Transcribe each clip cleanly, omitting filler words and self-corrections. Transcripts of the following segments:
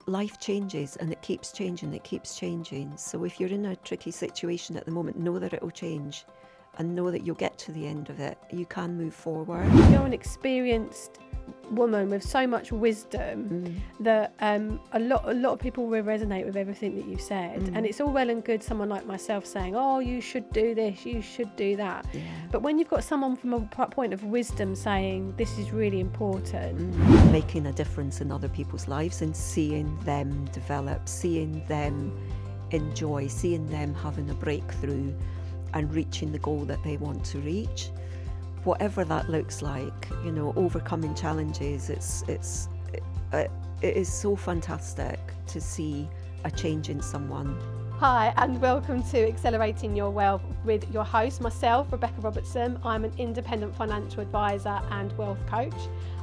life changes and it keeps changing. So if you're in a tricky situation at the moment, know that it will change and know that you'll get to the end of it. You can move forward. You're an experienced woman with so much wisdom that a lot of people will resonate with everything that you've said. And it's all well and good someone like myself saying, oh, you should do this, you should do that. Yeah. But when you've got someone from a point of wisdom saying this is really important, Making a difference in other people's lives and seeing them develop, seeing them enjoy, seeing them having a breakthrough and reaching the goal that they want to reach. Whatever that looks like, you know, overcoming challenges, it is so fantastic to see a change in someone. Hi and welcome to Accelerating Your Wealth with your host, myself, Rebecca Robertson. I'm an independent financial advisor and wealth coach.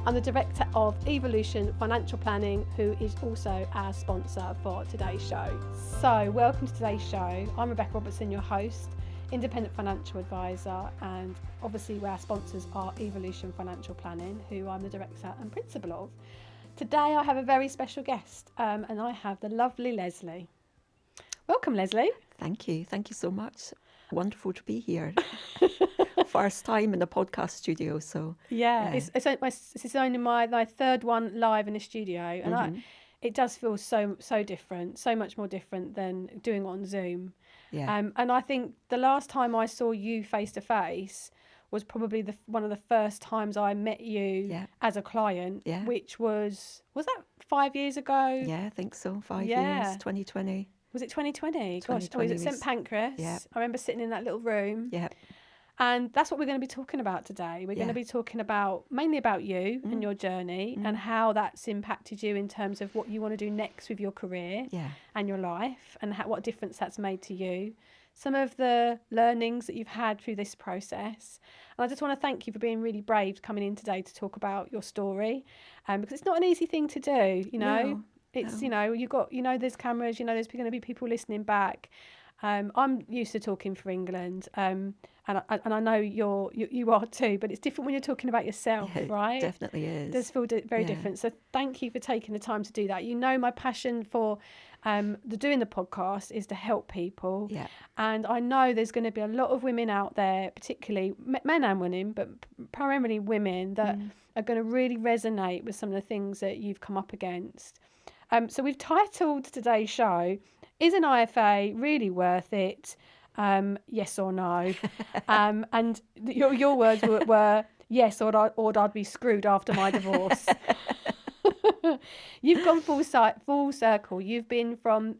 I'm the director of Evolution Financial Planning, who is also our sponsor for today's show. So welcome to today's show. I'm Rebecca Robertson, your host, independent financial advisor, and obviously our sponsors are Evolution Financial Planning, who I'm the director and principal of. Today I have a very special guest, and I have the lovely Lesley. Welcome, Lesley. Thank you so much. Wonderful to be here. First time in a podcast studio, so yeah. This is only my third one live in a studio, and it does feel so different, so much more different than doing it on Zoom. Yeah. And I think the last time I saw you face to face was probably one of the first times I met you as a client, which was that 5 years ago? Yeah, I think so. 5 years, 2020. Was it 2020? Gosh, 2020 it was at St Pancras. Yeah. I remember sitting in that little room. Yeah. And that's what we're going to be talking about today. We're going to be talking mainly about you and your journey and how that's impacted you in terms of what you want to do next with your career and your life, and what difference that's made to you. Some of the learnings that you've had through this process. And I just want to thank you for being really brave coming in today to talk about your story, because it's not an easy thing to do, you know. No. It's, you know, there's cameras, there's going to be people listening back. I'm used to talking for England, and I know you are too, but it's different when you're talking about yourself, right? It definitely is. It does feel very different. So thank you for taking the time to do that. You know, my passion for doing the podcast is to help people. Yeah. And I know there's going to be a lot of women out there, particularly men and women, but primarily women, that are going to really resonate with some of the things that you've come up against. So we've titled today's show, "Is an IFA really worth it? Yes or no?" And your words were yes, or I'd be screwed after my divorce. You've gone full circle. You've been from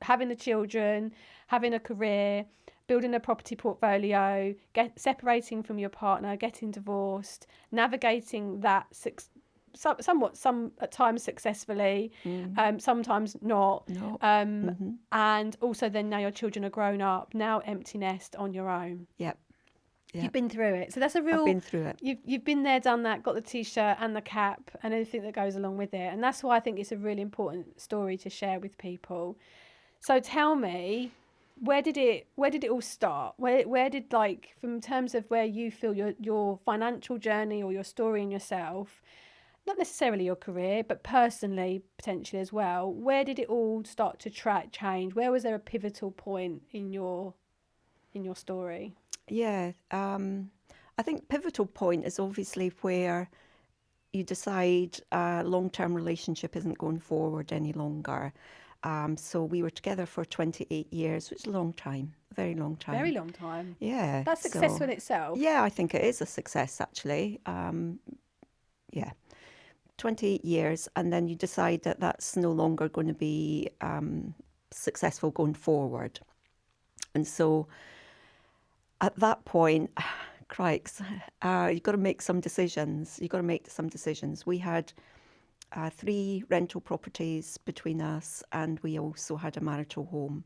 having the children, having a career, building a property portfolio, separating from your partner, getting divorced, navigating that some at times successfully, sometimes not. No. And also then now your children are grown up, now empty nest on your own. Yep. You've been through it. So that's a real... I've been through it. You've been there, done that, got the T-shirt and the cap and everything that goes along with it. And that's why I think it's a really important story to share with people. So tell me, where did it all start? Where did, like, from terms of where you feel your financial journey or your story in yourself, not necessarily your career, but personally, potentially as well, where did it all start to change? Where was there a pivotal point in your story? Yeah, I think pivotal point is obviously where you decide a long-term relationship isn't going forward any longer. So we were together for 28 years, which is a long time, a very long time. Very long time. Yeah. That's successful in itself. Yeah, I think it is a success, actually. 28 years, and then you decide that that's no longer going to be successful going forward. And so at that point, crikes, you've got to make some decisions. We had 3 rental properties between us, and we also had a marital home.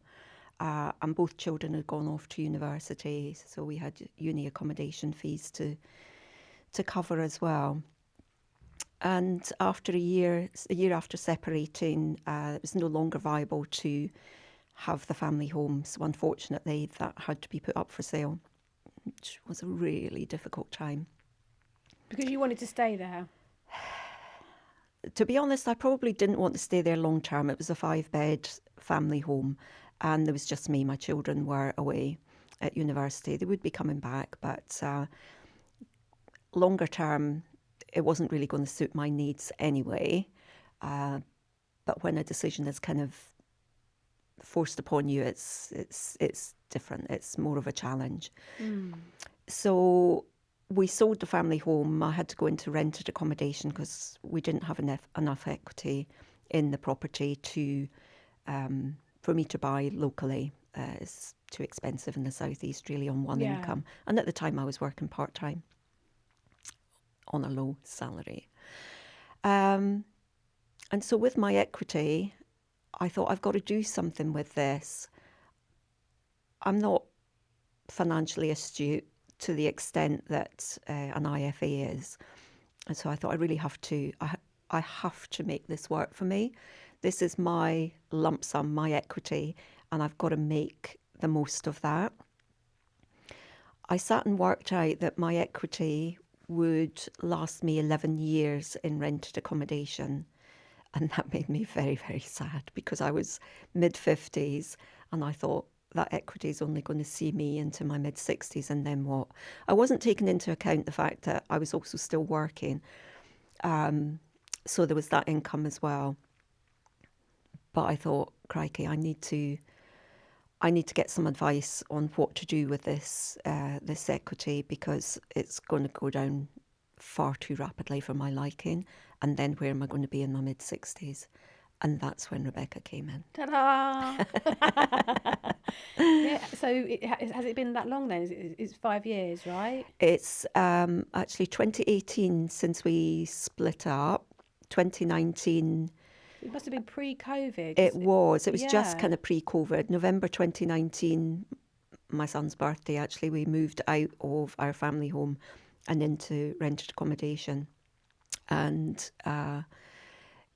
And both children had gone off to university, so we had uni accommodation fees to cover as well. And after a year after separating, it was no longer viable to have the family home. So unfortunately, that had to be put up for sale, which was a really difficult time. Because you wanted to stay there? to be honest, I probably didn't want to stay there long term. It was a 5-bed family home, and there was just me. My children were away at university. They would be coming back, but longer term, it wasn't really going to suit my needs anyway. But when a decision is kind of forced upon you, it's different. It's more of a challenge. So we sold the family home. I had to go into rented accommodation because we didn't have enough equity in the property to for me to buy locally. It's too expensive in the southeast, really, on one income. And at the time, I was working part-time on a low salary. And so with my equity, I thought, I've got to do something with this. I'm not financially astute to the extent that an IFA is. And so I thought, I really have to, I have to make this work for me. This is my lump sum, my equity, and I've got to make the most of that. I sat and worked out that my equity would last me 11 years in rented accommodation. And that made me very, very sad because I was mid-50s and I thought that equity is only going to see me into my mid-60s, and then what? I wasn't taking into account the fact that I was also still working. So there was that income as well. But I thought, crikey, I need to get some advice on what to do with this equity, because it's going to go down far too rapidly for my liking. And then where am I going to be in my mid-60s? And that's when Rebecca came in. Ta-da! Yeah. So has it been that long then? It's 5 years, right? It's actually 2018 since we split up. 2019. It must have been pre-COVID. It was Yeah. just kind of pre-COVID. November 2019, my son's birthday, actually, we moved out of our family home and into rented accommodation. And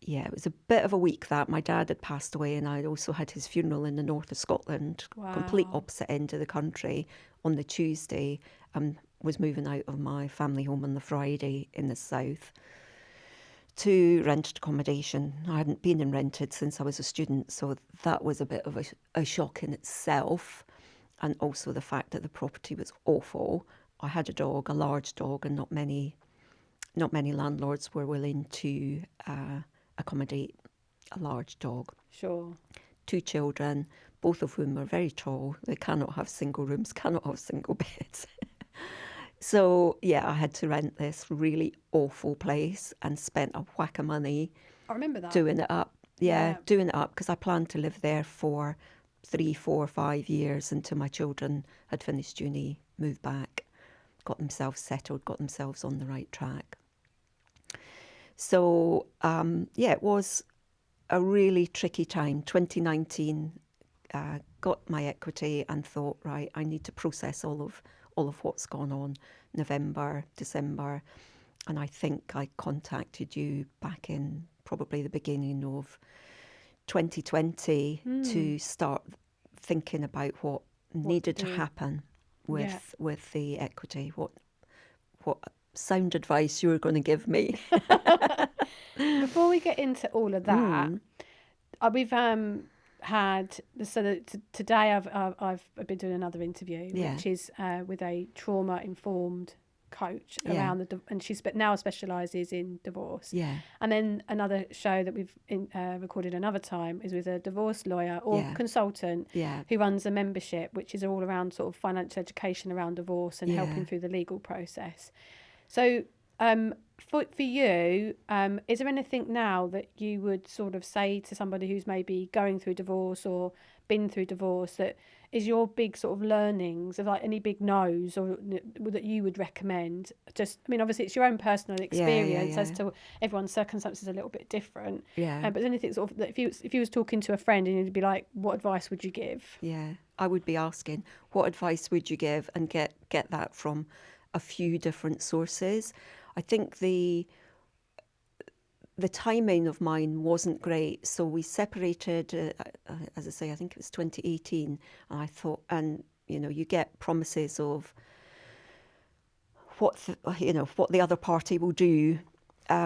yeah, it was a bit of a week that my dad had passed away, and I also had his funeral in the north of Scotland, complete Wow. opposite end of the country, on the Tuesday, and was moving out of my family home on the Friday in the south to rented accommodation. I hadn't been in rented since I was a student, so that was a bit of a shock in itself. And also the fact that the property was awful. I had a dog, a large dog, and not many landlords were willing to accommodate a large dog. Sure. 2 children, both of whom are very tall. They cannot have single rooms, cannot have single beds. So, yeah, I had to rent this really awful place and spent a whack of money I remember that. doing it up. Yeah. Doing it up, because I planned to live there for 3, 4, 5 years until my children had finished uni, moved back, got themselves settled, got themselves on the right track. So, yeah, it was a really tricky time. 2019, got my equity and thought, right, I need to process all of what's gone on. November, December, and I think I contacted you back in probably the beginning of 2020 to start thinking about what needed to happen with the equity. What sound advice you were going to give me. Before we get into all of that, we've had today I've been doing another interview, which is with a trauma-informed coach around and she's now specialises in divorce. And then another show that we've recorded another time is with a divorce lawyer or consultant who runs a membership, which is all around sort of financial education around divorce and helping through the legal process. So for you, is there anything now that you would sort of say to somebody who's maybe going through divorce or been through divorce that is your big sort of learnings, of like any big no's or that you would recommend? Just, I mean, obviously it's your own personal experience as to everyone's circumstances are a little bit different. But anything sort of that if you was talking to a friend and you'd be like, what advice would you give? I would be asking, what advice would you give, and get that from a few different sources. I think the timing of mine wasn't great. So we separated, as I say, I think it was 2018. And I thought, and, you know, you get promises of what the other party will do,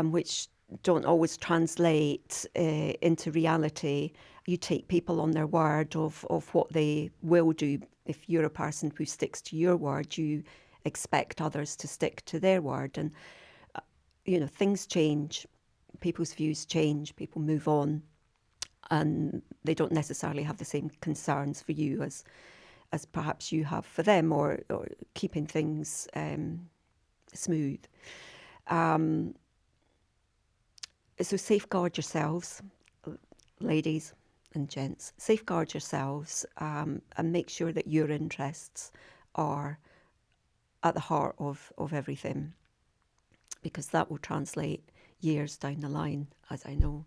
which don't always translate into reality. You take people on their word of what they will do. If you're a person who sticks to your word, you expect others to stick to their word. And, things change, people's views change, people move on, and they don't necessarily have the same concerns for you as perhaps you have for them, or keeping things smooth. So safeguard yourselves, ladies and gents. Safeguard yourselves and make sure that your interests are at the heart of everything, because that will translate years down the line, as I know.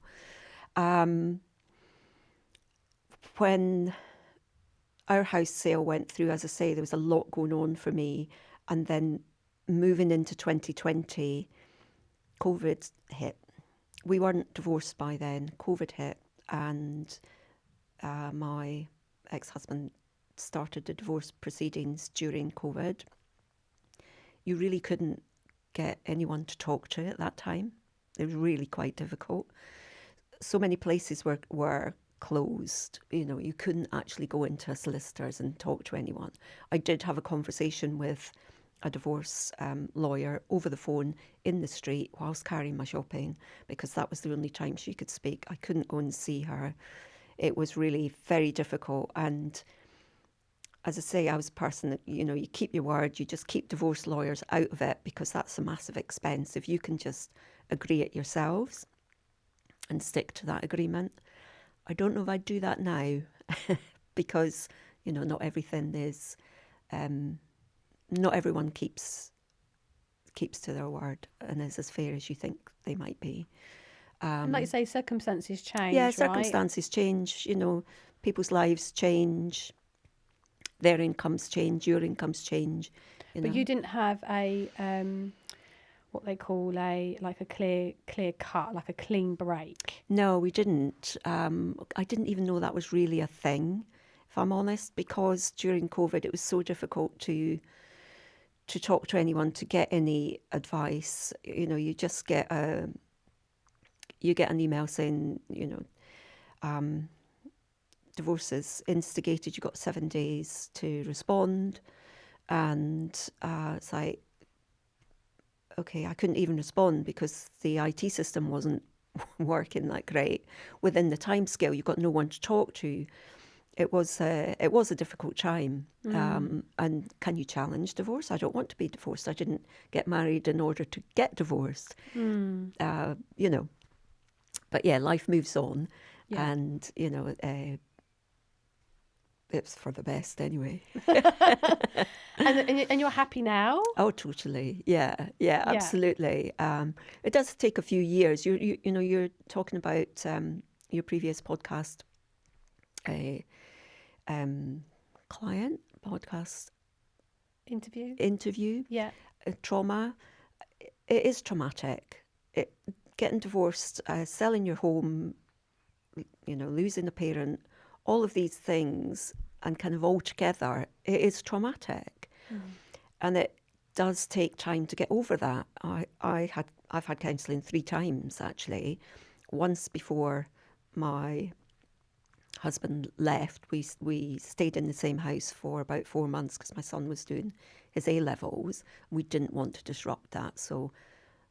When our house sale went through, as I say, there was a lot going on for me. And then moving into 2020, COVID hit. We weren't divorced by then. COVID hit, and my ex-husband started the divorce proceedings during COVID. You really couldn't get anyone to talk to at that time. It was really quite difficult. So many places were closed. You couldn't actually go into a solicitor's and talk to anyone. I did have a conversation with a divorce lawyer over the phone in the street whilst carrying my shopping, because that was the only time she could speak. I couldn't go and see her. It was really very difficult. And as I say, I was a person that, you keep your word, you just keep divorce lawyers out of it, because that's a massive expense. If you can just agree it yourselves and stick to that agreement. I don't know if I'd do that now because, not everything is, not everyone keeps to their word and is as fair as you think they might be. And like you say, circumstances change, Yeah, right? circumstances change, people's lives change, their incomes change, your incomes change. But you didn't have a, what they call a clear cut, like a clean break. No, we didn't. I didn't even know that was really a thing, if I'm honest, because during COVID it was so difficult to talk to anyone, to get any advice. You just get an email saying, divorce is instigated, you've got 7 days to respond. And it's like, okay, I couldn't even respond because the IT system wasn't working that great. Within the timescale, you've got no one to talk to. It was a difficult time. And can you challenge divorce? I don't want to be divorced. I didn't get married in order to get divorced. But yeah, life moves on, and it's for the best anyway. and you're happy now? Oh, totally. Yeah, absolutely. It does take a few years. You're talking about your previous podcast, client podcast interview. Yeah. Trauma. It is traumatic. Getting divorced, selling your home, losing a parent, all of these things, and kind of all together, it is traumatic. And it does take time to get over that. I've had counselling 3 times actually. Once before my husband left, we stayed in the same house for about 4 months because my son was doing his A-levels. We didn't want to disrupt that, so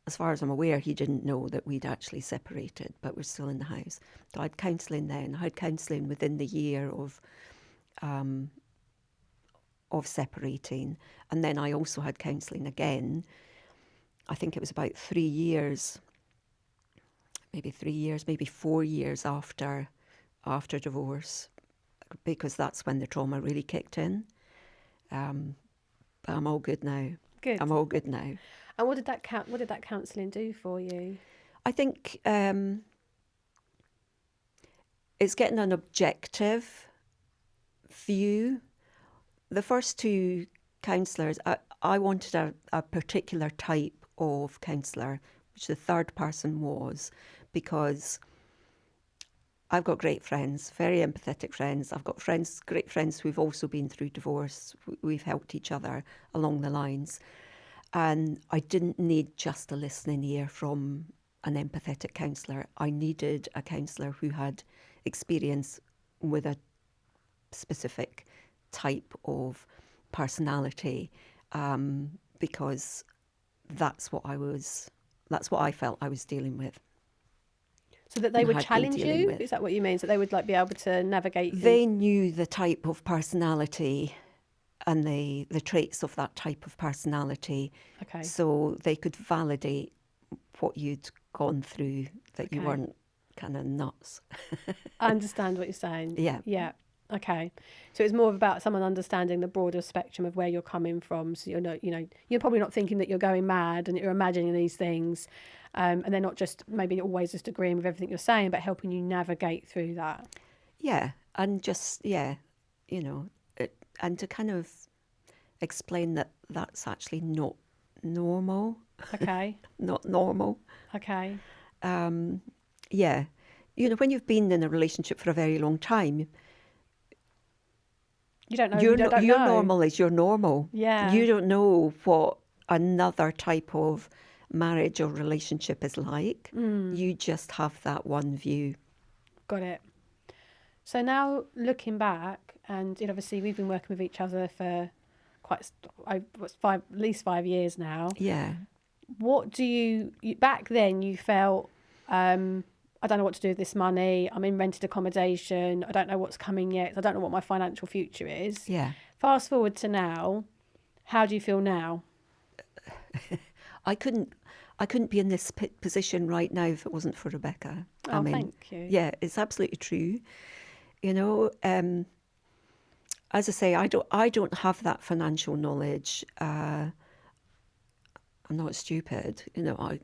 as far as I'm aware, he didn't know that we'd actually separated, but we're still in the house. So I had counselling then. I had counselling within the year of separating, and then I also had counselling again. I think it was about 3 years, maybe 4 years after divorce, because that's when the trauma really kicked in. But I'm all good now. Good. I'm all good now. And what did that counselling do for you? I think it's getting an objective view. The first 2 counsellors, I wanted a particular type of counsellor, which the third person was, because I've got great friends, very empathetic friends. I've got great friends who've also been through divorce. We've helped each other along the lines. And I didn't need just a listening ear from an empathetic counsellor. I needed a counsellor who had experience with a specific type of personality, because that's what I felt I was dealing with. So that they and would had been challenge dealing you? with. Is that what you mean? So they would like be able to navigate you? They knew the type of personality and the traits of that type of personality. Okay. So they could validate what you'd gone through, that you Okay. weren't kind of nuts. I understand what you're saying. Yeah. Yeah. Okay. So it's more about someone understanding the broader spectrum of where you're coming from. So you're not, you're probably not thinking that you're going mad and you're imagining these things, and they're not just maybe always just agreeing with everything you're saying, but helping you navigate through that. Yeah, and just, and to kind of explain that that's actually not normal. Okay. Not normal. Okay. Yeah. When you've been in a relationship for a very long time, You don't know. your You don't your know. normal is your normal. Yeah. You don't know what another type of marriage or relationship is like. You just have that one view. Got it. So now looking back, and obviously we've been working with each other for at least 5 years now. Yeah. What do you back then you felt, I don't know what to do with this money. I'm in rented accommodation. I don't know what's coming yet. I don't know what my financial future is. Yeah. Fast forward to now, how do you feel now? I couldn't be in this position right now if it wasn't for Rebecca. Oh, thank you. Yeah, it's absolutely true. As I say, I don't have that financial knowledge. I'm not stupid, No, I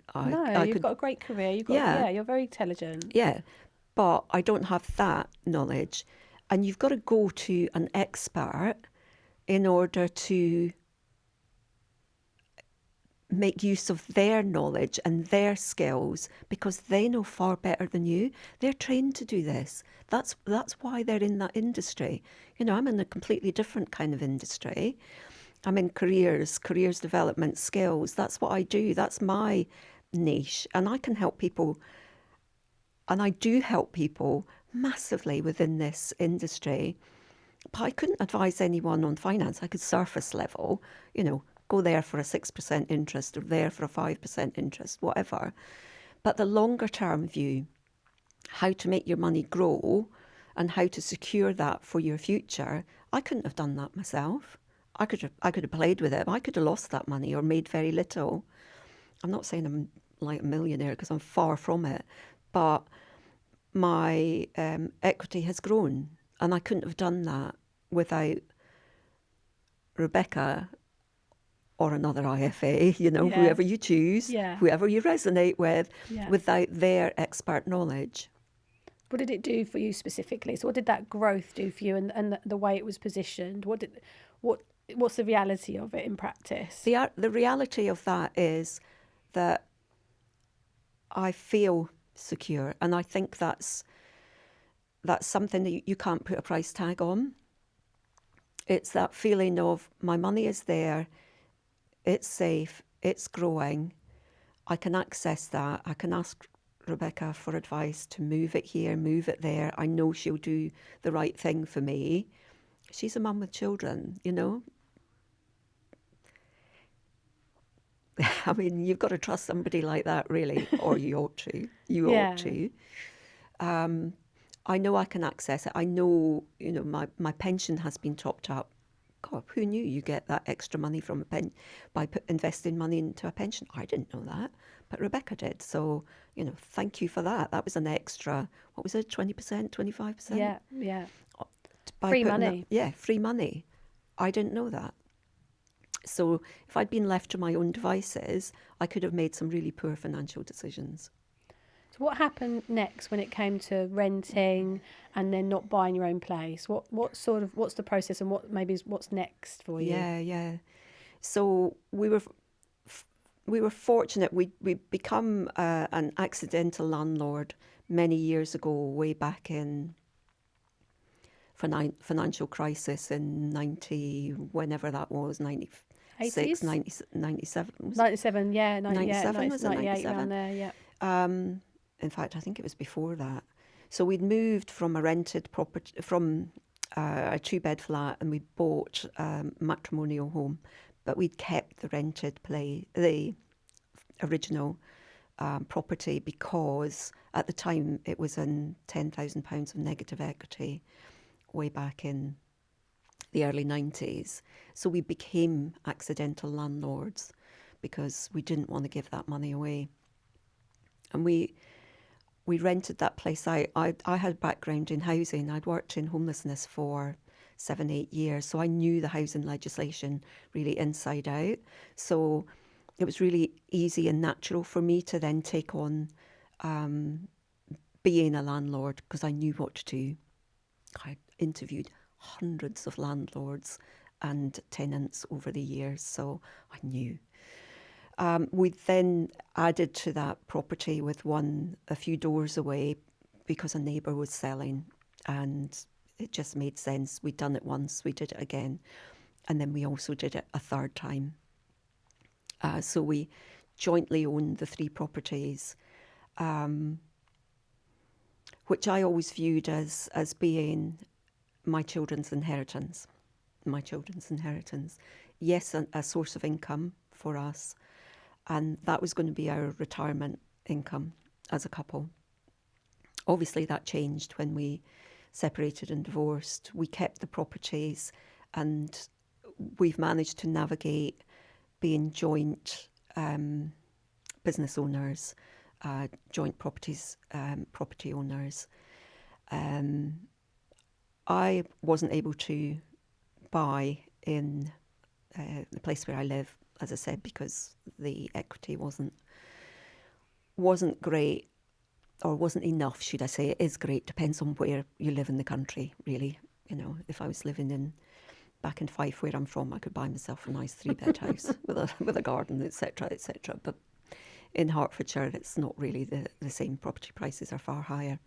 you've could, got a great career. You're very intelligent. yeah, but I don't have that knowledge, and you've got to go to an expert in order to make use of their knowledge and their skills, because they know far better than you. They're trained to do this. That's why they're in that industry. I'm in a completely different kind of industry. I'm in careers development, skills. That's what I do. That's my niche. And I can help people. And I do help people massively within this industry. But I couldn't advise anyone on finance. I could surface level, go there for a 6% interest or there for a 5% interest, whatever. But the longer term view, how to make your money grow and how to secure that for your future, I couldn't have done that myself. I could have played with it. I could have lost that money or made very little. I'm not saying I'm like a millionaire, because I'm far from it, but my equity has grown, and I couldn't have done that without Rebecca or another IFA, whoever you choose, whoever you resonate with, without their expert knowledge. What did it do for you specifically? So what did that growth do for you, and the way it was positioned? What's the reality of it in practice? The reality of that is that I feel secure, and I think that's something that you can't put a price tag on. It's that feeling of my money is there, it's safe, it's growing, I can access that, I can ask Rebecca for advice to move it here, move it there. I know she'll do the right thing for me. She's a mum with children, I mean, you've got to trust somebody like that, really, or you ought to. You ought to. I know I can access it. I know, my pension has been topped up. God, who knew you get that extra money from by investing money into a pension? I didn't know that, but Rebecca did. So, thank you for that. That was an extra, what was it, 20%, 25%? Yeah. Free money. Free money. I didn't know that. So if I'd been left to my own devices, I could have made some really poor financial decisions. So what happened next when it came to renting and then not buying your own place? What's the process, and what's next for you? Yeah. So we were fortunate. We become an accidental landlord many years ago, way back in financial crisis in 90, whenever that was, 96, 97. 97, yeah. 97, was it 98, 97? around there, yeah. In fact, I think it was before that. So we'd moved from a rented property, from a 2-bed flat, and we bought a matrimonial home, but we'd kept the original property, because at the time it was in £10,000 of negative equity way back in the early 90s. So we became accidental landlords because we didn't want to give that money away. And we rented that place out. I had a background in housing. I'd worked in homelessness for 7-8 years, so I knew the housing legislation really inside out. So it was really easy and natural for me to then take on being a landlord, because I knew what to do. I interviewed hundreds of landlords and tenants over the years, so I knew. We then added to that property with one a few doors away, because a neighbour was selling, and it just made sense. We'd done it once, we did it again, and then we also did it a third time. So we jointly owned the 3 properties, which I always viewed as being my children's inheritance. Yes, a source of income for us, and that was going to be our retirement income as a couple. Obviously, that changed when we separated and divorced. We kept the properties, and we've managed to navigate being joint business owners, joint property owners. I wasn't able to buy in the place where I live, as I said, because the equity wasn't great, or wasn't enough, should I say. It is great, depends on where you live in the country, really. You know, if I was living back in Fife, where I'm from, I could buy myself a nice 3-bed house with a garden, etc., etc. But in Hertfordshire, it's not really the same. Property prices are far higher.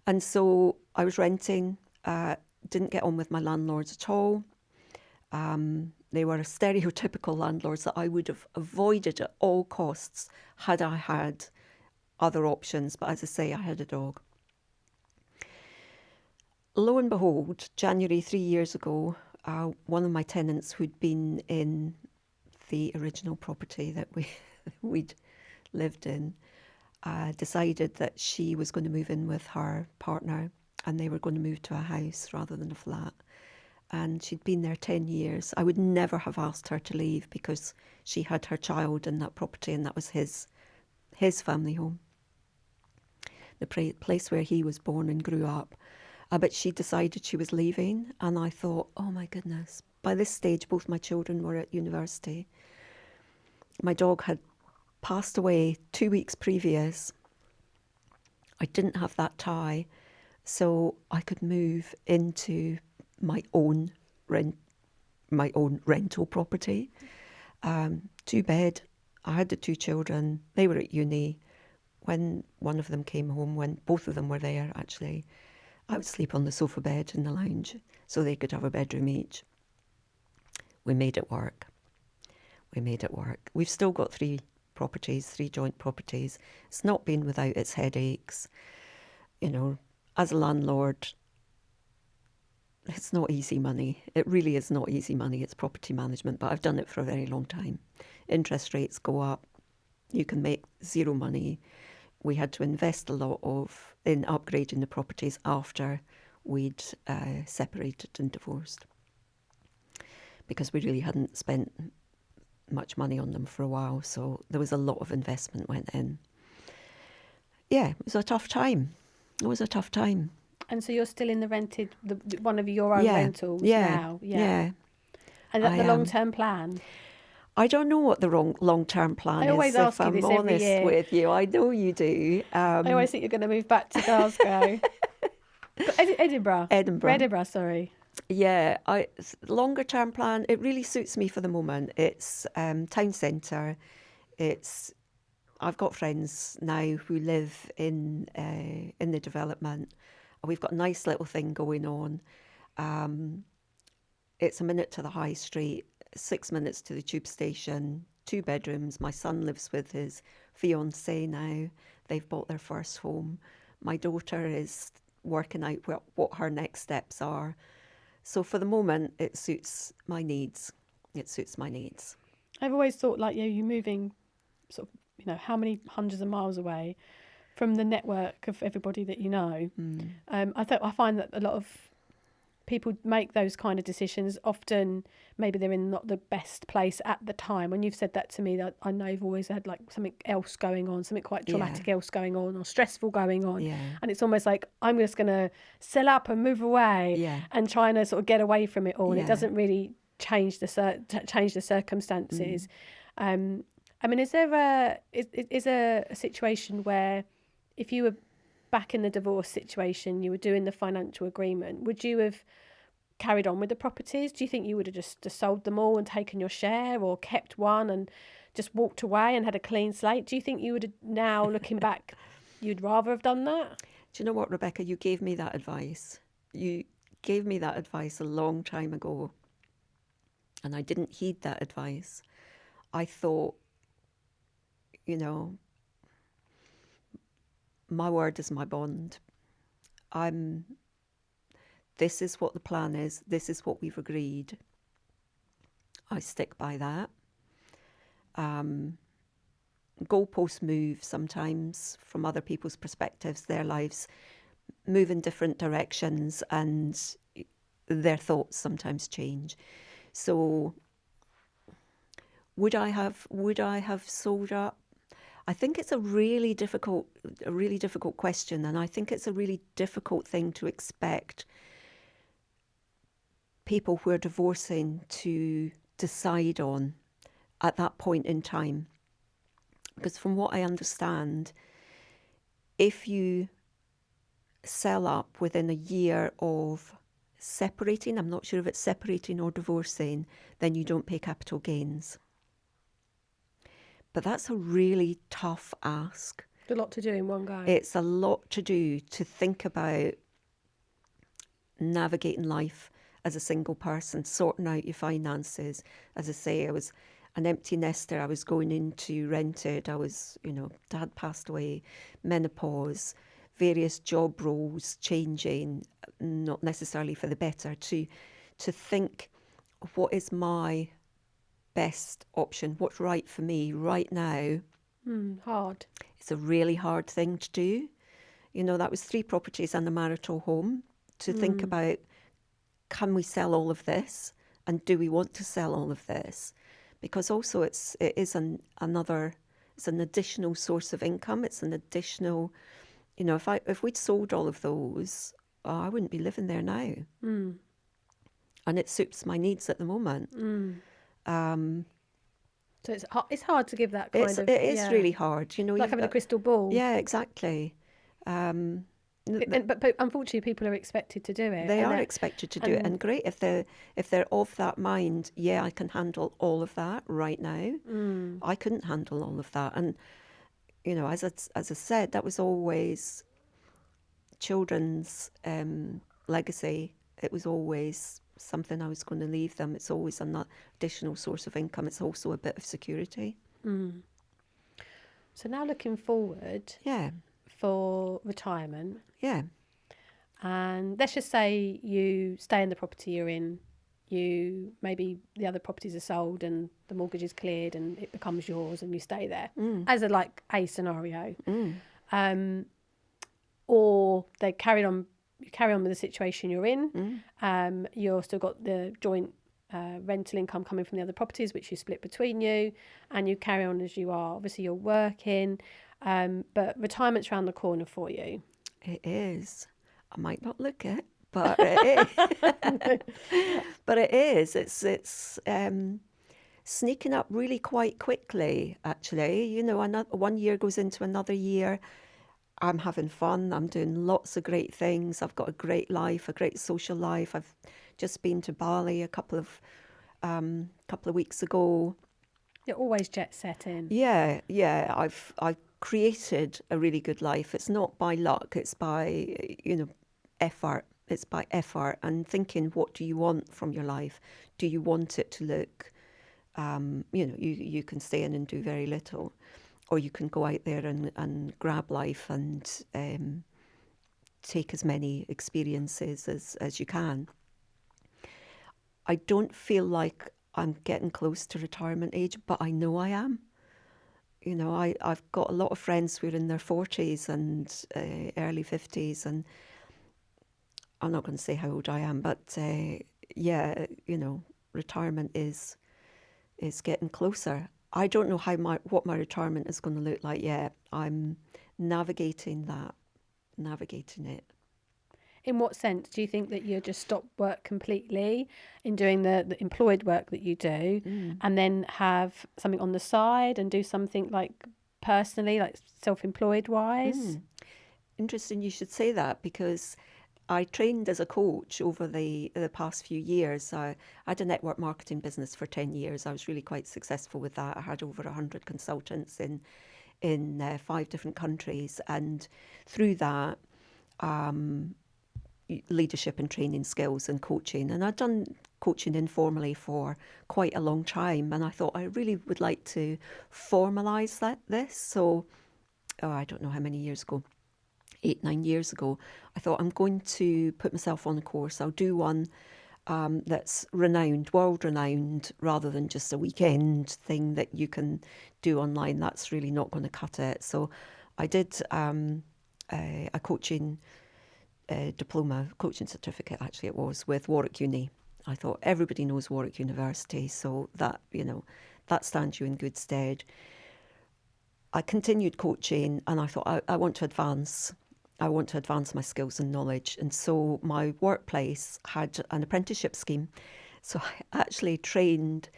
And so I was renting, didn't get on with my landlords at all. They were stereotypical landlords that I would have avoided at all costs had I had other options. But as I say, I had a dog. Lo and behold, January 3 years ago, one of my tenants who'd been in the original property that we'd lived in decided that she was going to move in with her partner, and they were going to move to a house rather than a flat. And she'd been there 10 years. I would never have asked her to leave, because she had her child in that property, and that was his family home, the place where he was born and grew up. But she decided she was leaving, and I thought, oh my goodness. By this stage, both my children were at university. My dog had passed away 2 weeks previous. I didn't have that tie, so I could move into my own rental property. 2-bed. I had the 2 children. They were at uni. When one of them came home, when both of them were there, actually, I would sleep on the sofa bed in the lounge, so they could have a bedroom each. We made it work. We've still got 3 properties, 3 joint properties. It's not been without its headaches. You know, as a landlord, it's not easy money. It really is not easy money. It's property management, but I've done it for a very long time. Interest rates go up. You can make 0 money. We had to invest a lot in upgrading the properties after we'd separated and divorced, because we really hadn't spent much money on them for a while. So there was a lot of investment went in. Yeah, it was a tough time. And so you're still in the rented, one of your own rentals now? Yeah. And that's the long-term plan? I don't know what the long-term plan is. I always ask you this every year. If I'm honest with you, I know you do. I always think you're going to move back to Glasgow. Edinburgh, sorry. Yeah, longer-term plan, it really suits me for the moment. It's town centre. I've got friends now who live in the development. We've got a nice little thing going on. It's a minute to the high street, 6 minutes to the tube station, 2 bedrooms. My son lives with his fiance now. They've bought their first home. My daughter is working out what her next steps are. So for the moment, it suits my needs. I've always thought, like, you're moving sort of, how many hundreds of miles away from the network of everybody that you know. I find that a lot of people make those kind of decisions. Often, maybe they're in not the best place at the time. When you've said that to me, that I know you've always had like something else going on, something quite traumatic else going on, or stressful going on. Yeah. And it's almost like I'm just going to sell up and move away, and trying to sort of get away from it all. And it doesn't really change the circumstances. I mean, is there a situation where, if you were back in the divorce situation, you were doing the financial agreement, would you have carried on with the properties? Do you think you would have just sold them all and taken your share, or kept one and just walked away and had a clean slate? Do you think you would have, now looking back, you'd rather have done that? Do you know what, Rebecca? You gave me that advice. You gave me that advice a long time ago, and I didn't heed that advice. I thought, my word is my bond. This is what the plan is. This is what we've agreed. I stick by that. Goalposts move sometimes from other people's perspectives. Their lives move in different directions, and their thoughts sometimes change. So would I have sold up? I think it's a really difficult question, and I think it's a really difficult thing to expect people who are divorcing to decide on at that point in time. Because from what I understand, if you sell up within a year of separating, I'm not sure if it's separating or divorcing, then you don't pay capital gains. But that's a really tough ask. It's a lot to do in one go. It's a lot to do, to think about navigating life as a single person, sorting out your finances. As I say, I was an empty nester. I was going into rented. I was, dad passed away, menopause, various job roles changing, not necessarily for the better, to think, what is my best option, what's right for me right now? Hard. It's a really hard thing to do. That was 3 properties and a marital home. To think about, can we sell all of this, and do we want to sell all of this? Because also it is an additional source of income. It's an additional, if we'd sold all of those, I wouldn't be living there now. And it suits my needs at the moment. So it's hard to give that kind of... It is really hard, like having a crystal ball. Yeah, exactly. But unfortunately, people are expected to do it. They are expected to do it, and great if they're of that mind. Yeah, I can handle all of that right now. I couldn't handle all of that, and as I said, that was always children's legacy. It was always something I was going to leave them. It's always an additional source of income. It's also a bit of security. So now looking forward, for retirement, and let's just say you stay in the property you're in. You maybe the other properties are sold and the mortgage is cleared and it becomes yours, and you stay there as a scenario. Or they carry on with the situation you're in. You're still got the joint rental income coming from the other properties, which you split between you, and you carry on as you are. Obviously, you're working, but retirement's around the corner for you. It is. I might not look it, but it is. But it is. It's sneaking up really quite quickly, actually. 1 year goes into another year. I'm having fun. I'm doing lots of great things. I've got a great life, a great social life. I've just been to Bali a couple of weeks ago. You're always jet setting. Yeah. I've created a really good life. It's not by luck. It's by effort. It's by effort and thinking, what do you want from your life? Do you want it to look? You can stay in and do very little, or you can go out there and grab life and take as many experiences as you can. I don't feel like I'm getting close to retirement age, but I know I am. You know, I've got a lot of friends who are in their 40s and early 50s, and I'm not going to say how old I am, but yeah, you know, retirement is getting closer. I don't know what my retirement is going to look like yet. I'm navigating it. In what sense do you think that you just stop work completely in doing the employed work that you do, and then have something on the side and do something like personally, like self-employed wise? Interesting you should say that, because I trained as a coach over the past few years. I had a network marketing business for 10 years. I was really quite successful with that. I had over 100 consultants in 5 different countries. And through that, leadership and training skills and coaching. And I'd done coaching informally for quite a long time. And I thought I really would like to formalise this. So, I don't know how many years ago, 8-9 years ago, I thought I'm going to put myself on a course. I'll do one that's renowned, world renowned, rather than just a weekend thing that you can do online. That's really not going to cut it. So I did a coaching diploma, coaching certificate actually it was, with Warwick Uni. I thought everybody knows Warwick University, so that, you know, that stands you in good stead. I continued coaching, and I thought I want to advance. I want to advance my skills and knowledge. And so my workplace had an apprenticeship scheme. So I actually trained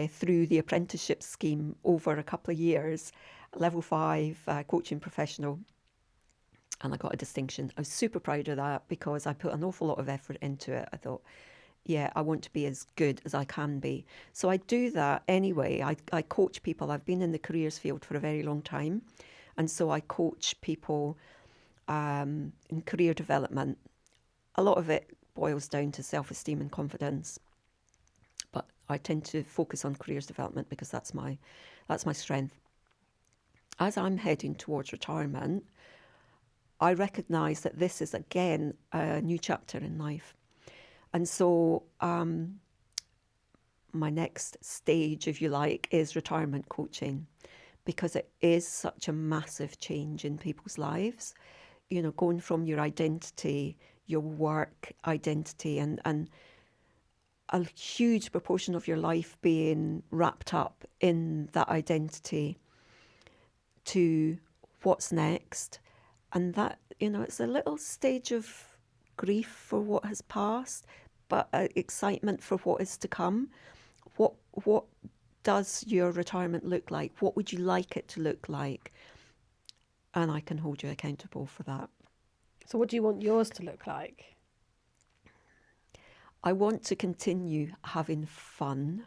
through the apprenticeship scheme over a couple of years, level 5 coaching professional. And I got a distinction. I was super proud of that because I put an awful lot of effort into it. I thought, yeah, I want to be as good as I can be. So I do that anyway. I coach people. I've been in the careers field for a very long time. And so I coach people in career development. A lot of it boils down to self-esteem and confidence. But I tend to focus on careers development because that's my strength. As I'm heading towards retirement, I recognise that this is, again, a new chapter in life. And so my next stage, if you like, is retirement coaching, because it is such a massive change in people's lives. You know, going from your identity, your work identity, and a huge proportion of your life being wrapped up in that identity, to what's next. And that, you know, it's a little stage of grief for what has passed, but excitement for what is to come. What does your retirement look like? What would you like it to look like? And I can hold you accountable for that. So what do you want yours to look like? I want to continue having fun.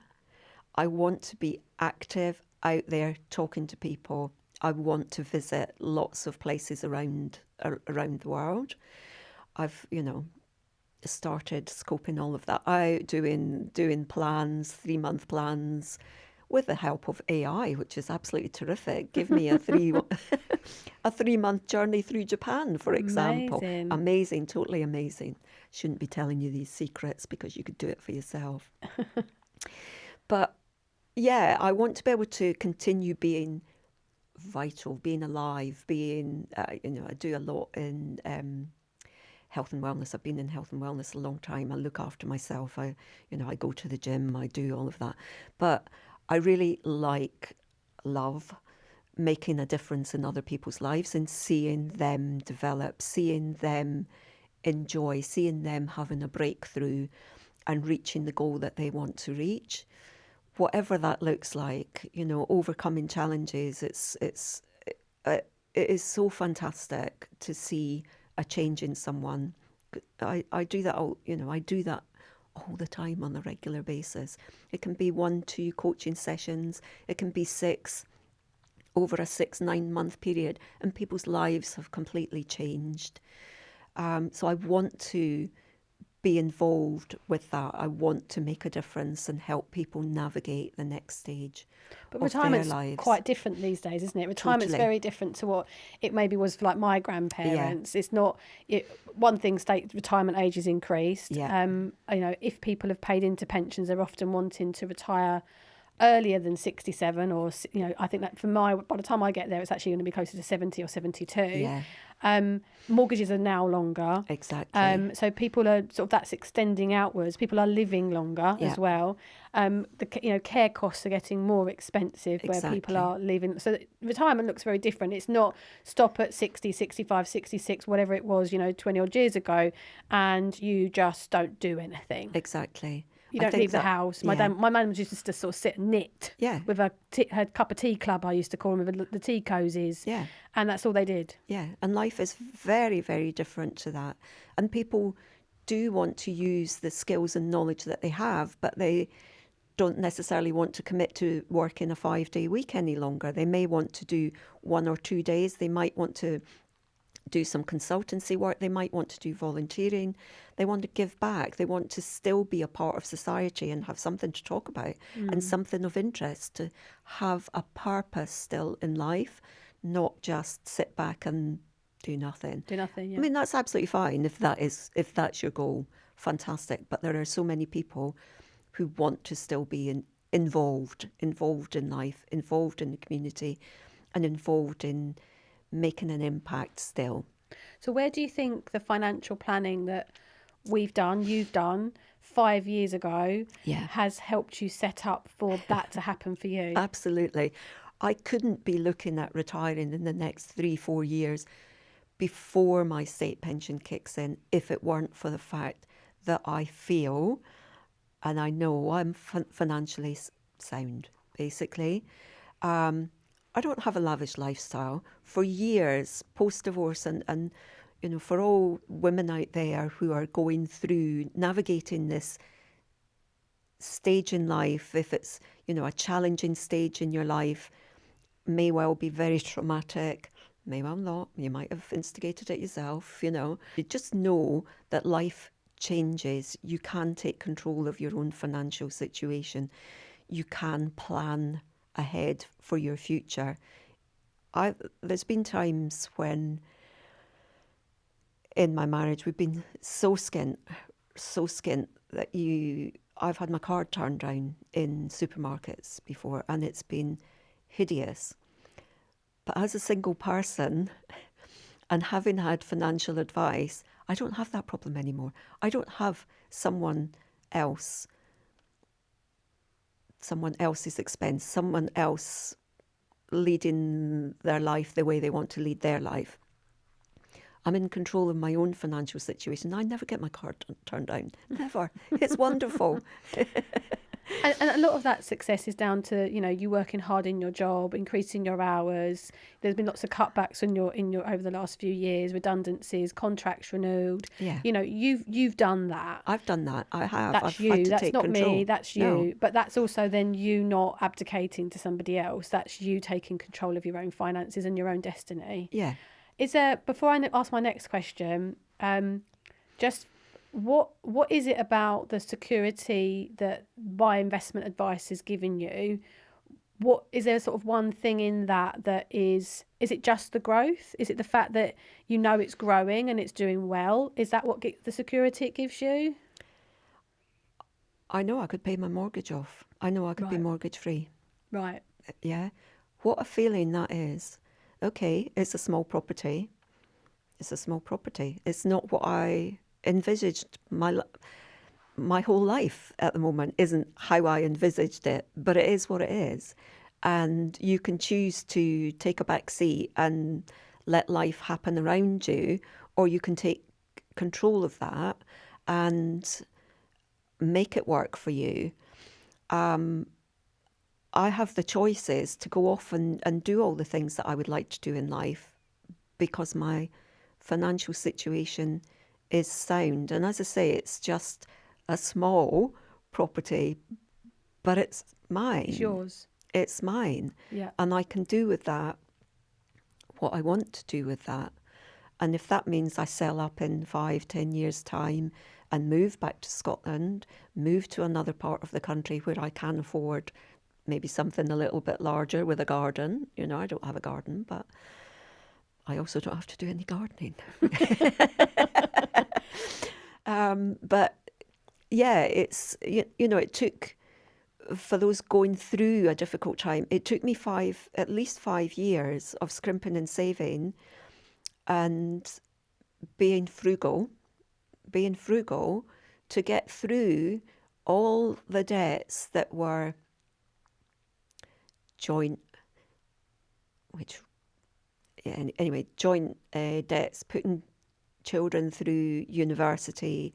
I want to be active, out there talking to people. I want to visit lots of places around the world. I've, you know, started scoping all of that out, doing plans, 3-month plans, with the help of AI, which is absolutely terrific. Give me a 3-month journey through Japan, for example. Amazing, totally amazing. Shouldn't be telling you these secrets because you could do it for yourself. But yeah, I want to be able to continue being vital, being alive, being, you know, I do a lot in health and wellness. I've been in health and wellness a long time. I look after myself. I go to the gym. I do all of that. But I really love making a difference in other people's lives and seeing them develop, seeing them enjoy, seeing them having a breakthrough and reaching the goal that they want to reach. Whatever that looks like, you know, overcoming challenges, it is so fantastic to see a change in someone. I do that all, you know, I do that all the time on a regular basis. It can be 1-2 coaching sessions. It can be 6 over a 6-9 month period, and people's lives have completely changed. So I want to be involved with that. I want to make a difference and help people navigate the next stage But of their retirement's lives. quite different these days, isn't it? Retirement's Totally. very different to what it maybe was for like my grandparents. It's not one thing. State retirement age is increased. Yeah. If people have paid into pensions, they're often wanting to retire earlier than 67, or I think that by the time I get there, it's actually going to be closer to 70 or 72. Yeah. Mortgages are now longer. Exactly. So people are that's extending outwards. People are living longer as well. Care costs are getting more expensive where people are leaving. So retirement looks very different. It's not stop at 60, 65, 66, whatever it was, 20 odd years ago, and you just don't do anything. Exactly. You don't leave the house. My mum used to just sort of sit and knit with her cup of tea club, I used to call them, with the tea cosies. Yeah. And that's all they did. Yeah. And life is very, very different to that. And people do want to use the skills and knowledge that they have, but they don't necessarily want to commit to working a 5-day week any longer. They may want to do 1 or 2 days. They might want to do some consultancy work. They might want to do volunteering. They want to give back. They want to still be a part of society and have something to talk about and something of interest, to have a purpose still in life, not just sit back and do nothing. Yeah. I mean, that's absolutely fine if that's your goal. Fantastic. But there are so many people who want to still be involved in life, involved in the community, and involved in making an impact still. So where do you think the financial planning that you've done 5 years ago has helped you set up for that to happen for you? Absolutely. I couldn't be looking at retiring in the next 3-4 years before my state pension kicks in if it weren't for the fact that I feel, and I know I'm financially sound, basically. I don't have a lavish lifestyle. For years, post-divorce, and for all women out there who are going through navigating this stage in life, if it's, a challenging stage in your life, may well be very traumatic, may well not. You might have instigated it yourself, You just know that life changes. You can take control of your own financial situation. You can plan ahead for your future. There's been times when in my marriage we've been so skint that I've had my card turned down in supermarkets before, and it's been hideous. But as a single person and having had financial advice, I don't have that problem anymore. I don't have someone else's expense, someone else leading their life the way they want to lead their life. I'm in control of my own financial situation. I never get my card turned down. Never. It's wonderful. And a lot of that success is down to, you working hard in your job, increasing your hours. There's been lots of cutbacks in your over the last few years, redundancies, contracts renewed. Yeah. You've done that. I've done that. I have. That's I've you. had to That's take not control. me. That's you. No. But that's also then you not abdicating to somebody else. That's you taking control of your own finances and your own destiny. Yeah. Is there, before I ask my next question, just what is it about the security that my investment advice is giving you? What is there sort of one thing in that is it just the growth? Is it the fact that it's growing and it's doing well? Is that what the security it gives you? I know I could pay my mortgage off. I know I could be mortgage free. Right. Yeah. What a feeling that is. Okay, it's a small property. It's a small property. It's not what I envisaged. My whole life at the moment isn't how I envisaged it, but it is what it is. And you can choose to take a back seat and let life happen around you, or you can take control of that and make it work for you. I have the choices to go off and do all the things that I would like to do in life because my financial situation is sound. And as I say, it's just a small property, but it's mine. It's yours. It's mine. Yeah. And I can do with that what I want to do with that. And if that means I sell up in 5-10 years' time and move back to Scotland, move to another part of the country where I can afford maybe something a little bit larger with a garden. You know, I don't have a garden, but I also don't have to do any gardening. But yeah, it's, you know, it took, for those going through a difficult time, it took me at least 5 years of scrimping and saving and being frugal to get through all the debts that were joint debts, putting children through university,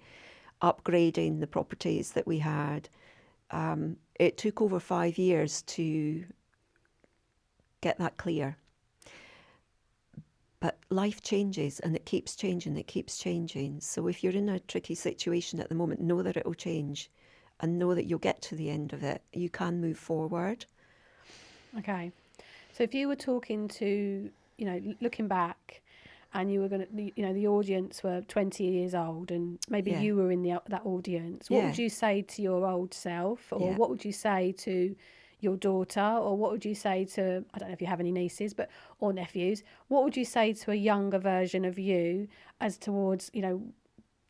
upgrading the properties that we had. It took over 5 years to get that clear. But life changes, and it keeps changing. So if you're in a tricky situation at the moment, know that it will change and know that you'll get to the end of it. You can move forward. Okay. So if you were talking to, you know, looking back, and you were going to, you know, the audience were 20 years old, and maybe you were in that audience, what would you say to your old self, or what would you say to your daughter, or what would you say to, I don't know if you have any nieces, or nephews, what would you say to a younger version of you as towards, you know,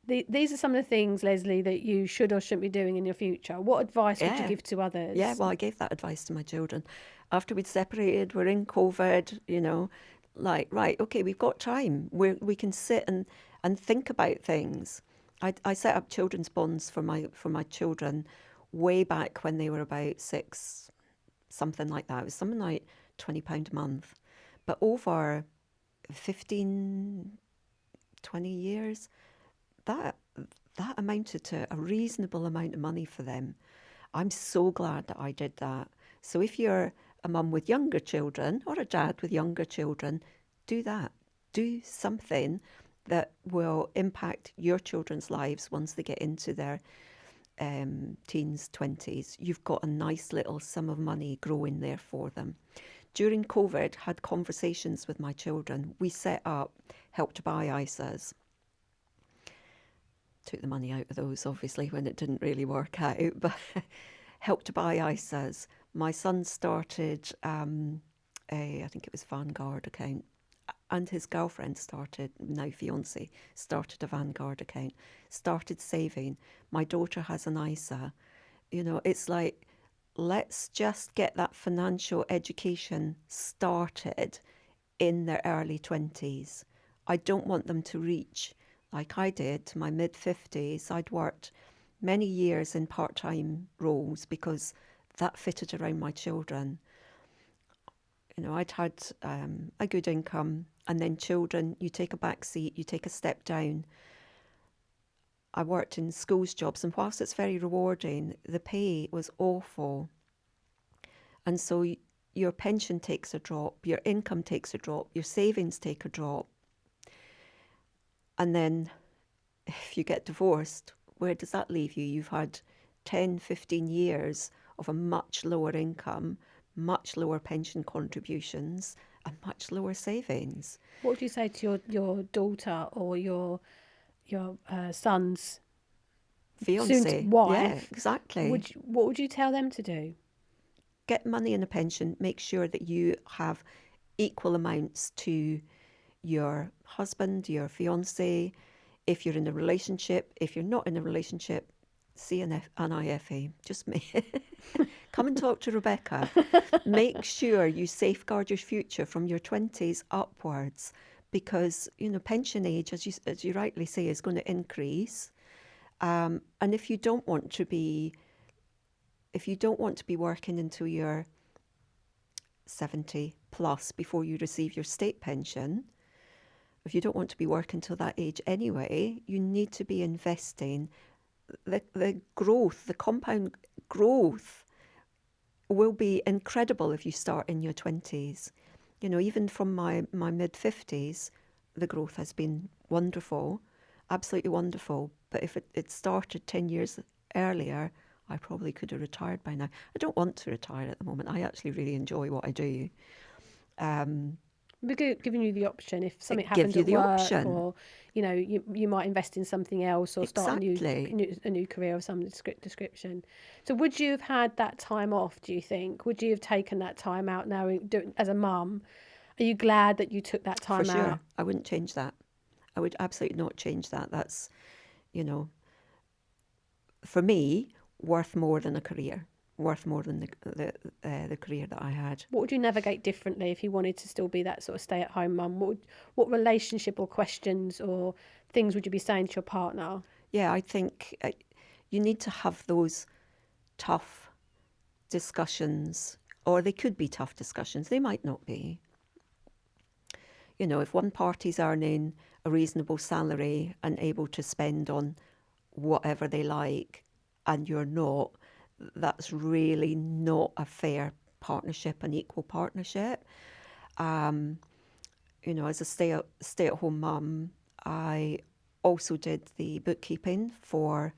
these are some of the things, Lesley, that you should or shouldn't be doing in your future? What advice would you give to others? Yeah, well, I gave that advice to my children. After we'd separated, we're in COVID, you know, like, right, okay, we've got time. We can sit and think about things. I set up children's bonds for my children way back when they were about 6, something like that. It was something like £20 a month. But over 15, 20 years, that amounted to a reasonable amount of money for them. I'm so glad that I did that. So if you're a mum with younger children or a dad with younger children, do that. Do something that will impact your children's lives once they get into their teens, 20s. You've got a nice little sum of money growing there for them. During COVID, had conversations with my children. We set up Help to Buy ISAs. Took the money out of those, obviously, when it didn't really work out, but Help to Buy ISAs. My son started I think it was Vanguard account, and his girlfriend started, now fiance, started a Vanguard account, started saving. My daughter has an ISA. You know, it's like, let's just get that financial education started in their early 20s. I don't want them to reach, like I did, to my mid-50s. I'd worked many years in part-time roles because that fitted around my children. You know, I'd had a good income, and then children, you take a back seat, you take a step down. I worked in schools jobs, and whilst it's very rewarding, the pay was awful. And so your pension takes a drop, your income takes a drop, your savings take a drop. And then if you get divorced, where does that leave you? You've had 10, 15 years of a much lower income, much lower pension contributions, and much lower savings. What would you say to your daughter or your son's fiance, wife? Yeah, exactly. What would you tell them to do? Get money in a pension. Make sure that you have equal amounts to your husband, your fiance. If you're in a relationship, if you're not in a relationship, see an IFA. Just come and talk to Rebecca. Make sure you safeguard your future from your 20s upwards, because you know pension age, as you rightly say, is going to increase. And if you don't want to be working until you're 70 plus before you receive your state pension, if you don't want to be working till that age anyway, you need to be investing. The growth, the compound growth will be incredible if you start in your 20s. You know, even from my mid-50s, the growth has been wonderful, absolutely wonderful. But if it started 10 years earlier, I probably could have retired by now. I don't want to retire at the moment. I actually really enjoy what I do. We're giving you the option if something Give happens you at the work, option. or you might invest in something else, or start a new career of some description. So would you have had that time off, do you think? Would you have taken that time out now as a mum? Are you glad that you took that time For sure. out? I wouldn't change that. I would absolutely not change that. That's, for me, worth more than a career, worth more than the career that I had. What would you navigate differently if you wanted to still be that sort of stay-at-home mum? What relationship or questions or things would you be saying to your partner? Yeah, I think you need to have those tough discussions, or they could be tough discussions. They might not be. If one party's earning a reasonable salary and able to spend on whatever they like and you're not, that's really not a fair partnership, an equal partnership. As a stay-at-home mum, I also did the bookkeeping for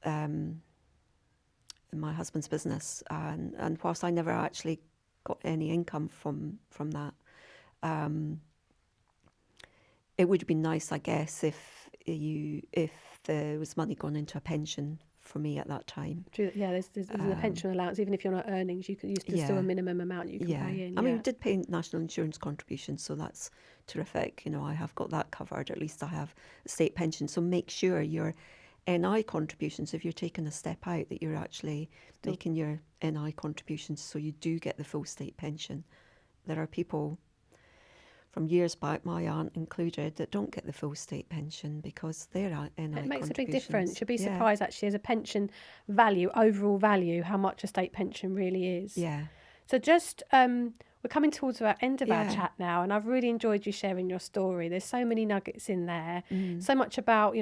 my husband's business, and whilst I never actually got any income from that, it would have been nice, I guess, if there was money gone into a pension for me at that time. Yeah, there's a pension allowance. Even if you're not earning, there's still a minimum amount you can pay in. I mean, we did pay national insurance contributions, so that's terrific. I have got that covered. At least I have a state pension. So make sure your NI contributions, if you're taking a step out, that you're actually making your NI contributions so you do get the full state pension. There are people from years back, my aunt included, that don't get the full state pension because they're NI. It makes a big difference. You'll be surprised actually, as a pension value, overall value, how much a state pension really is. Yeah. So just we're coming towards the end of our chat now, and I've really enjoyed you sharing your story. There's so many nuggets in there, so much about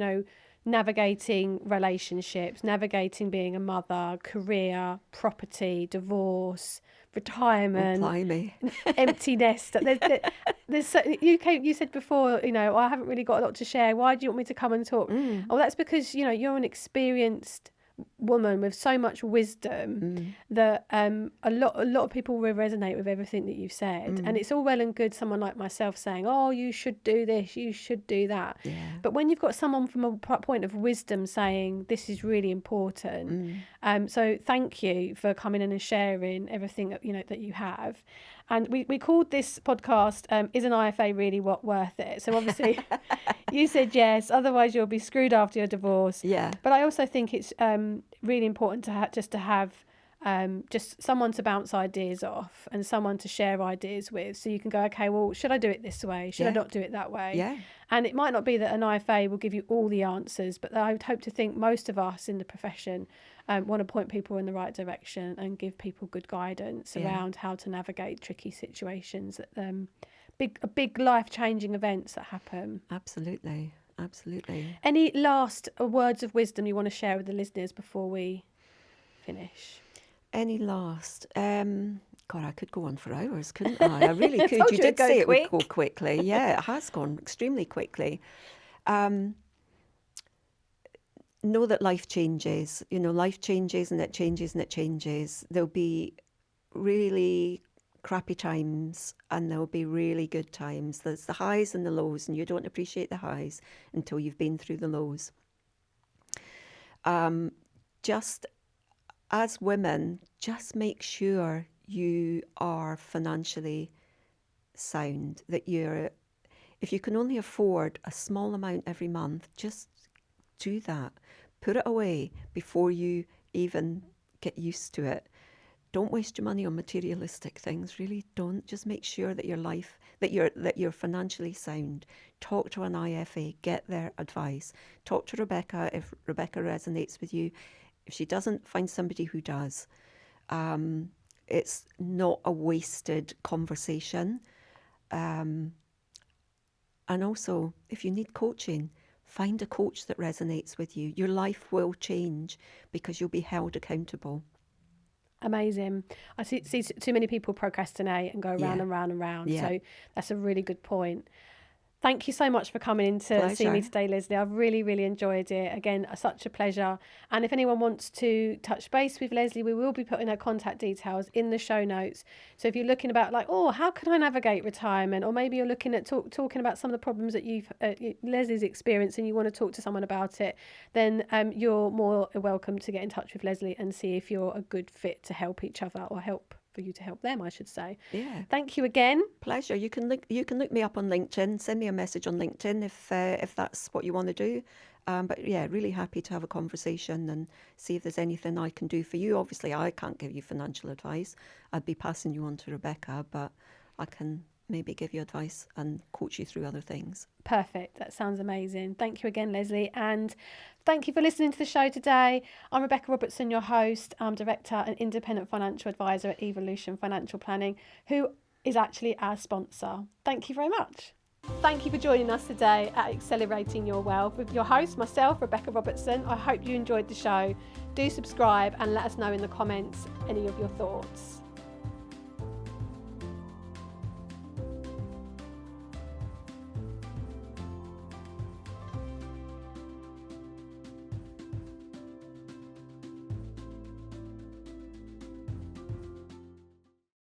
navigating relationships, navigating being a mother, career, property, divorce, retirement, empty nest. You said before, I haven't really got a lot to share. Why do you want me to come and talk? Oh, that's because you're an experienced woman with so much wisdom that a lot of people will resonate with everything that you've said. And it's all well and good someone like myself saying, oh, you should do this, you should do that. But when you've got someone from a point of wisdom saying this is really important, so thank you for coming in and sharing everything that you have. And we called this podcast is an IFA really worth it? So obviously you said yes, otherwise you'll be screwed after your divorce. But I also think it's really important to have just someone to bounce ideas off and someone to share ideas with, so you can go, okay, well, should I do it this way? Should I not do it that way? And it might not be that an IFA will give you all the answers, but I would hope to think most of us in the profession want to point people in the right direction and give people good guidance around how to navigate tricky situations, big life-changing events that happen. Absolutely. Any last words of wisdom you want to share with the listeners before we finish? Any last? God, I could go on for hours, couldn't I? I really could. You did say it would go quickly. Yeah, it has gone extremely quickly. Know that life changes. Life changes and it changes and it changes. There'll be really crappy times and there'll be really good times. There's the highs and the lows, and you don't appreciate the highs until you've been through the lows. Just as women, just make sure you are financially sound, that if you can only afford a small amount every month, just do that. Put it away before you even get used to it. Don't waste your money on materialistic things. Really don't. Just make sure that you're financially sound. Talk to an IFA, get their advice. Talk to Rebecca if Rebecca resonates with you. If she doesn't, find somebody who does. It's not a wasted conversation. And also, if you need coaching, find a coach that resonates with you. Your life will change because you'll be held accountable. Amazing. I see too many people procrastinate and go round and round and round. So that's a really good point. Thank you so much for coming in to see me Pleasure. today, Lesley. I've really, really enjoyed it. Again, such a pleasure. And if anyone wants to touch base with Lesley, we will be putting her contact details in the show notes. So if you're looking about like, oh, how can I navigate retirement? Or maybe you're looking at talking about some of the problems that Lesley's experienced and you want to talk to someone about it, then you're more welcome to get in touch with Lesley and see if you're a good fit to help each other, or for you to help them, I should say. Yeah. Thank you again. Pleasure. You can look me up on LinkedIn. Send me a message on LinkedIn if that's what you want to do. But yeah, really happy to have a conversation and see if there's anything I can do for you. Obviously, I can't give you financial advice. I'd be passing you on to Rebecca, but I can maybe give you advice and coach you through other things. Perfect. That sounds amazing. Thank you again, Lesley. And thank you for listening to the show today. I'm Rebecca Robertson, your host. I'm Director and Independent Financial Advisor at Evolution Financial Planning, who is actually our sponsor. Thank you very much. Thank you for joining us today at Accelerating Your Wealth with your host, myself, Rebecca Robertson. I hope you enjoyed the show. Do subscribe and let us know in the comments any of your thoughts.